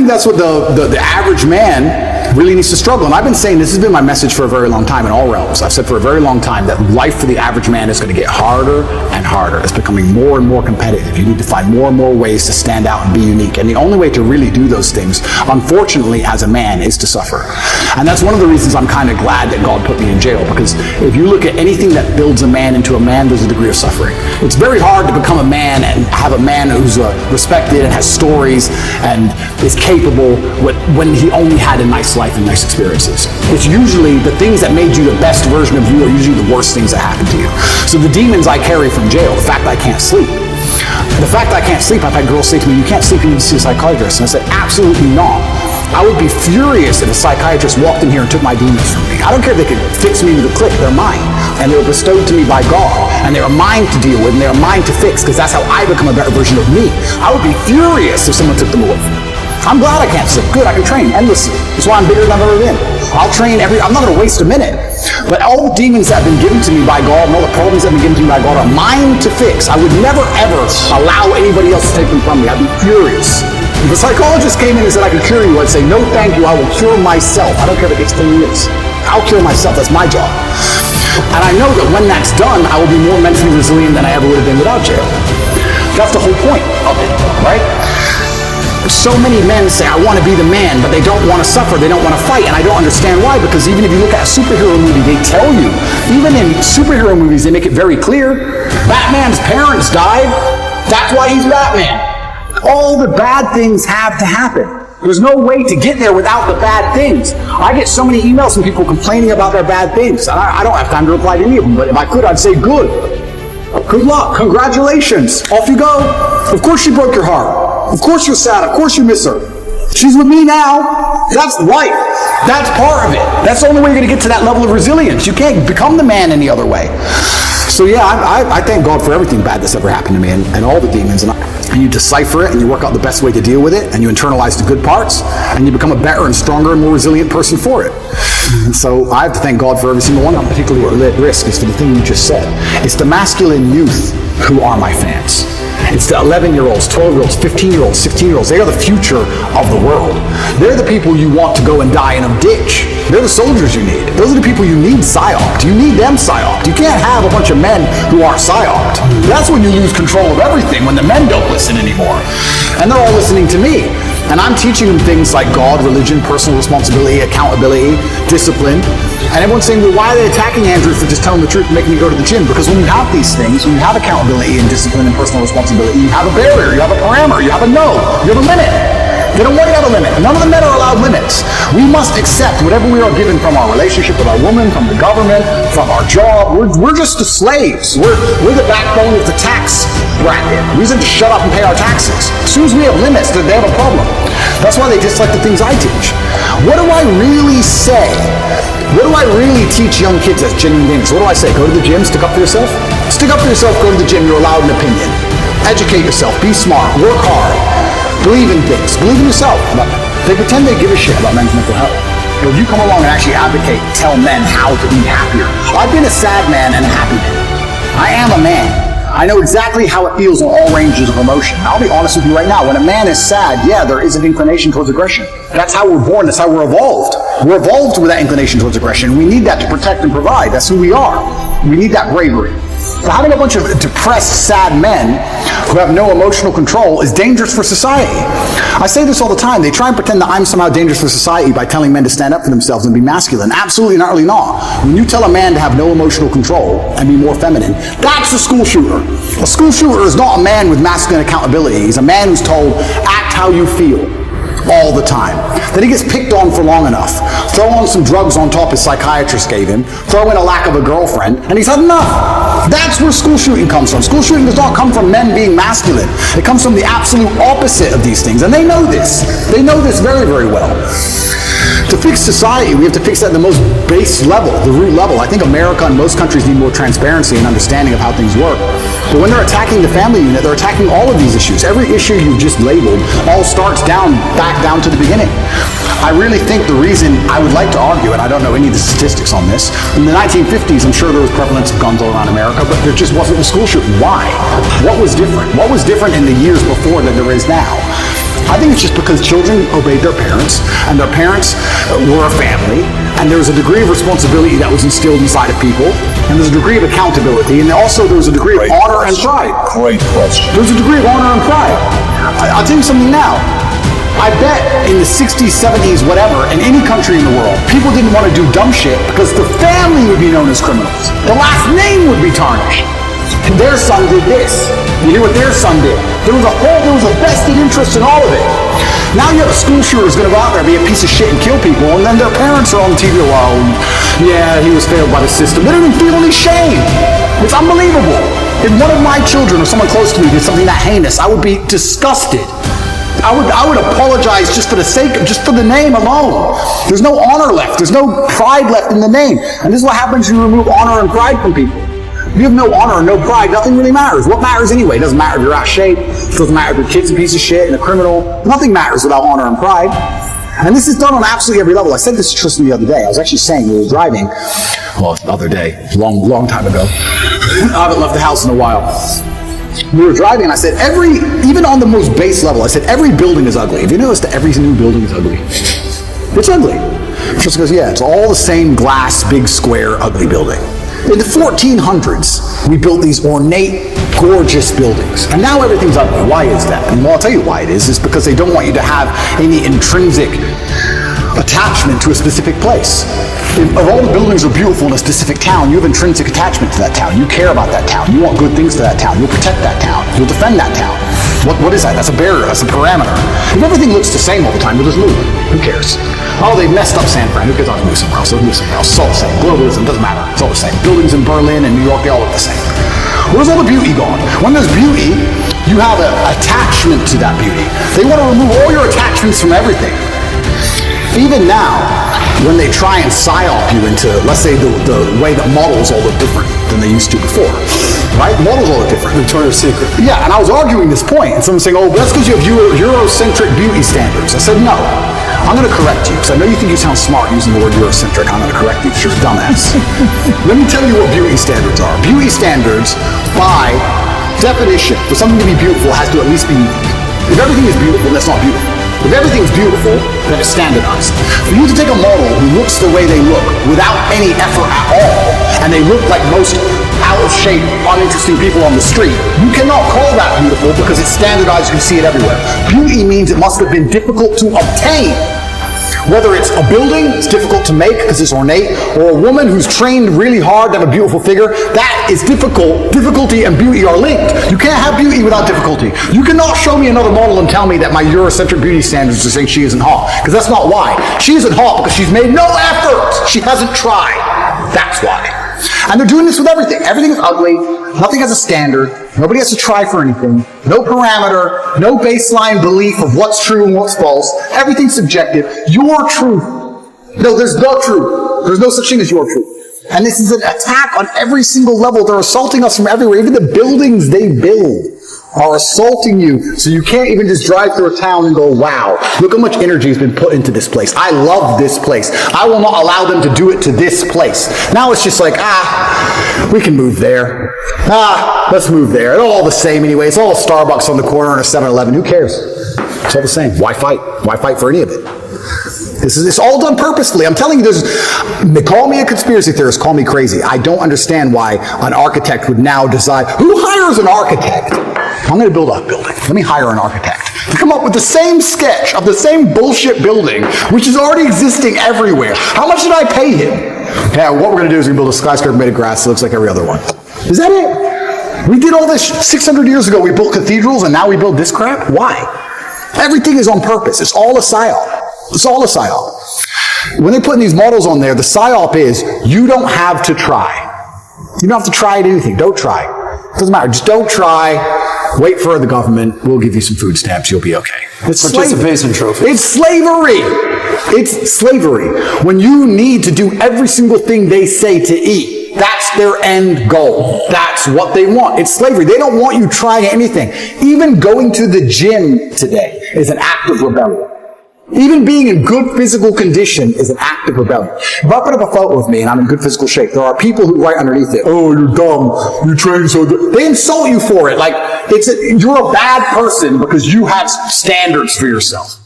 think that's what the average man really needs to struggle. And I've been saying, this has been my message for a very long time in all realms. I've said for a very long time that life for the average man is going to get harder and harder. It's becoming more and more competitive. You need to find more and more ways to stand out and be unique. And the only way to really do those things, unfortunately, as a man, is to suffer. And that's one of the reasons I'm kind of glad that God put me in jail, because if you look at anything that builds a man into a man, there's a degree of suffering. It's very hard to become a man and have a man who's respected and has stories and is capable when he only had a nice life and nice experiences. It's usually the things that made you the best version of you are usually the worst things that happen to you. So the demons I carry from jail, the fact that I can't sleep. The fact that I can't sleep, I've had girls say to me, you can't sleep, you need to see a psychiatrist. And I said, absolutely not. I would be furious if a psychiatrist walked in here and took my demons from me. I don't care if they could fix me with a click, they're mine. And they were bestowed to me by God. And they are mine to deal with, and they are mine to fix, because that's how I become a better version of me. I would be furious if someone took them away from me. I'm glad I can't sleep. Good, I can train endlessly. That's why I'm bigger than I've ever been. I'll train I'm not going to waste a minute. But all the demons that have been given to me by God and all the problems that have been given to me by God are mine to fix. I would never, ever allow anybody else to take them from me. I'd be furious. If a psychologist came in and said I can cure you, I'd say, no, thank you. I will cure myself. I don't care if it takes 10 years. I'll cure myself. That's my job. And I know that when that's done, I will be more mentally resilient than I ever would have been without jail. That's the whole point of it, right? So many men say, I want to be the man, but they don't want to suffer, they don't want to fight, and I don't understand why, because even if you look at a superhero movie, they tell you, even in superhero movies, they make it very clear, Batman's parents died, that's why he's Batman. All the bad things have to happen. There's no way to get there without the bad things. I get so many emails from people complaining about their bad things, and I don't have time to reply to any of them, but if I could, I'd say, good luck, congratulations, off you go. Of course she broke your heart. Of course you're sad. Of course you miss her. She's with me now. That's life. That's part of it. That's the only way you're going to get to that level of resilience. You can't become the man any other way. So yeah, I thank God for everything bad that's ever happened to me and all the demons. And you decipher it and you work out the best way to deal with it and you internalize the good parts and you become a better and stronger and more resilient person for it. So I have to thank God for every single one. I'm particularly at risk is for the thing you just said. It's the masculine youth who are my fans. It's the 11-year-olds, 12-year-olds, 15-year-olds, 16-year-olds. They are the future of the world. They're the people you want to go and die in a ditch. They're the soldiers you need. Those are the people you need psyoped. You need them psyoped. You can't have a bunch of men who aren't psyoped. That's when you lose control of everything, when the men don't listen anymore. And they're all listening to me. And I'm teaching them things like God, religion, personal responsibility, accountability, discipline. And everyone's saying, well, why are they attacking Andrew for just telling the truth and making me go to the gym? Because when you have these things, when you have accountability and discipline and personal responsibility, you have a barrier, you have a parameter, you have a no, you have a limit. They don't want to have a limit. None of the men are allowed limits. We must accept whatever we are given from our relationship with our woman, from the government, from our job. We're just the slaves. We're the backbone of the tax bracket. We just have to shut up and pay our taxes. As soon as we have limits, they have a problem. That's why they dislike the things I teach. What do I really say? What do I really teach young kids as genuine things? What do I say? Go to the gym, stick up for yourself? Stick up for yourself, go to the gym, you're allowed an opinion. Educate yourself, be smart, work hard. Believe in things. Believe in yourself. They pretend they give a shit about men's mental health. But if you come along and actually advocate, tell men how to be happier. I've been a sad man and a happy man. I am a man. I know exactly how it feels on all ranges of emotion. I'll be honest with you right now. When a man is sad, yeah, there is an inclination towards aggression. That's how we're born. That's how we're evolved. We're evolved with that inclination towards aggression. We need that to protect and provide. That's who we are. We need that bravery. So having a bunch of depressed, sad men who have no emotional control is dangerous for society. I say this all the time. They try and pretend that I'm somehow dangerous for society by telling men to stand up for themselves and be masculine. Absolutely not, really not. When you tell a man to have no emotional control and be more feminine, that's a school shooter. A school shooter is not a man with masculine accountability. He's a man who's told, act how you feel. All the time. Then he gets picked on for long enough. Throw on some drugs on top his psychiatrist gave him. Throw in a lack of a girlfriend. And he's had enough. That's where school shooting comes from. School shooting does not come from men being masculine. It comes from the absolute opposite of these things. And they know this. They know this very, very well. To fix society, we have to fix that at the most base level, the root level. I think America and most countries need more transparency and understanding of how things work. But when they're attacking the family unit, they're attacking all of these issues. Every issue you've just labeled all starts back down to the beginning. I really think the reason I would like to argue, and I don't know any of the statistics on this, in the 1950s, I'm sure there was prevalence of guns all around America, but there just wasn't a school shooting. Why? What was different? What was different in the years before than there is now? I think it's just because children obeyed their parents, and their parents were a family, and there was a degree of responsibility that was instilled inside of people, and there's a degree of accountability, and also there was a degree of honor and pride. Great question. There's a degree of honor and pride. I'll tell you something now. I bet in the 60s, 70s, whatever, in any country in the world, people didn't want to do dumb shit because the family would be known as criminals. The last name would be tarnished. And their son did this. You hear what their son did. There was a vested interest in all of it. Now you have a school shooter who's going to go out there and be a piece of shit and kill people, and then their parents are on TV, well, yeah, he was failed by the system. They don't even feel any shame. It's unbelievable. If one of my children or someone close to me did something that heinous, I would be disgusted. I would apologize just for the name alone. There's no honor left. There's no pride left in the name. And this is what happens when you remove honor and pride from people. If you have no honor and no pride, nothing really matters. What matters anyway? It doesn't matter if you're out of shape. It doesn't matter if your kid's a piece of shit and a criminal. Nothing matters without honor and pride. And this is done on absolutely every level. I said this to Tristan the other day. I was actually saying we were driving, well, the other day, long time ago. I haven't left the house in a while. We were driving and I said, even on the most base level, I said, every building is ugly. Have you noticed that every new building is ugly? It's ugly. Tristan goes, yeah, it's all the same glass, big, square, ugly building. In the 1400s, we built these ornate, gorgeous buildings. And now everything's ugly. Why is that? And well, I'll tell you why it is. It's because they don't want you to have any intrinsic attachment to a specific place. If all the buildings are beautiful in a specific town, you have intrinsic attachment to that town. You care about that town. You want good things to that town. You'll protect that town. You'll defend that town. What is that? That's a barrier. That's a parameter. If everything looks the same all the time, we'll just move. Who cares? Oh, they messed up San Fran. Who cares? I'll move somewhere else. Let's move somewhere else. It's all the same. Globalism doesn't matter. It's all the same. Buildings in Berlin and New York, they all look the same. Where's all the beauty gone? When there's beauty, you have an attachment to that beauty. They want to remove all your attachments from everything. Even now, when they try and psyop you into, let's say, the way that models all look different than they used to before, right? Models all look different. Victoria's Secret. Yeah, and I was arguing this point, and someone saying, oh, that's because you have Eurocentric beauty standards. I said, no. I'm going to correct you, because I know you think you sound smart using the word Eurocentric. I'm going to correct you because you're a dumbass. Let me tell you what beauty standards are. Beauty standards, by definition, for something to be beautiful, has to at least be unique. If everything is beautiful, that's not beautiful. If everything's beautiful, then it's standardized. For you to take a model who looks the way they look without any effort at all, and they look like most out of shape, uninteresting people on the street, you cannot call that beautiful because it's standardized, you can see it everywhere. Beauty means it must have been difficult to obtain. Whether it's a building, it's difficult to make because it's ornate, or a woman who's trained really hard to have a beautiful figure, that is difficult. Difficulty and beauty are linked. You can't have beauty without difficulty. You cannot show me another model and tell me that my Eurocentric beauty standards are saying she isn't hot, because that's not why. She isn't hot because she's made no effort. She hasn't tried. That's why. And they're doing this with everything. Everything is ugly. Nothing has a standard. Nobody has to try for anything. No parameter. No baseline belief of what's true and what's false. Everything's subjective. Your truth. No, there's the truth. There's no such thing as your truth. And this is an attack on every single level. They're assaulting us from everywhere. Even the buildings they build are assaulting you. So you can't even just drive through a town and go, wow, look how much energy has been put into this place. I love this place. I will not allow them to do it to this place. Now it's just like, we can move there. Let's move there. It's all the same anyway. It's all a Starbucks on the corner and a 7-Eleven. Who cares? It's all the same. Why fight? Why fight for any of it? It's all done purposefully. I'm telling you, they call me a conspiracy theorist, call me crazy. I don't understand why an architect would now decide, who hires an architect? I'm going to build a building. Let me hire an architect to come up with the same sketch of the same bullshit building, which is already existing everywhere. How much did I pay him? Yeah, what we're going to do is we build a skyscraper made of grass that looks like every other one. Is that it? We did all this 600 years ago. We built cathedrals, and now we build this crap? Why? Everything is on purpose. It's all a psyop. It's all a psyop. When they put these models on there, the psyop is, you don't have to try. You don't have to try at anything. Don't try. It doesn't matter. Just don't try. Wait for the government. We'll give you some food stamps. You'll be okay. It's participation trophy. It's slavery. It's slavery. When you need to do every single thing they say to eat, that's their end goal. That's what they want. It's slavery. They don't want you trying anything. Even going to the gym today is an act of rebellion. Even being in good physical condition is an act of rebellion. If I put up a photo of me and I'm in good physical shape, there are people who write underneath it, "Oh, you're dumb. You train so good." They insult you for it. Like, you're a bad person because you have standards for yourself.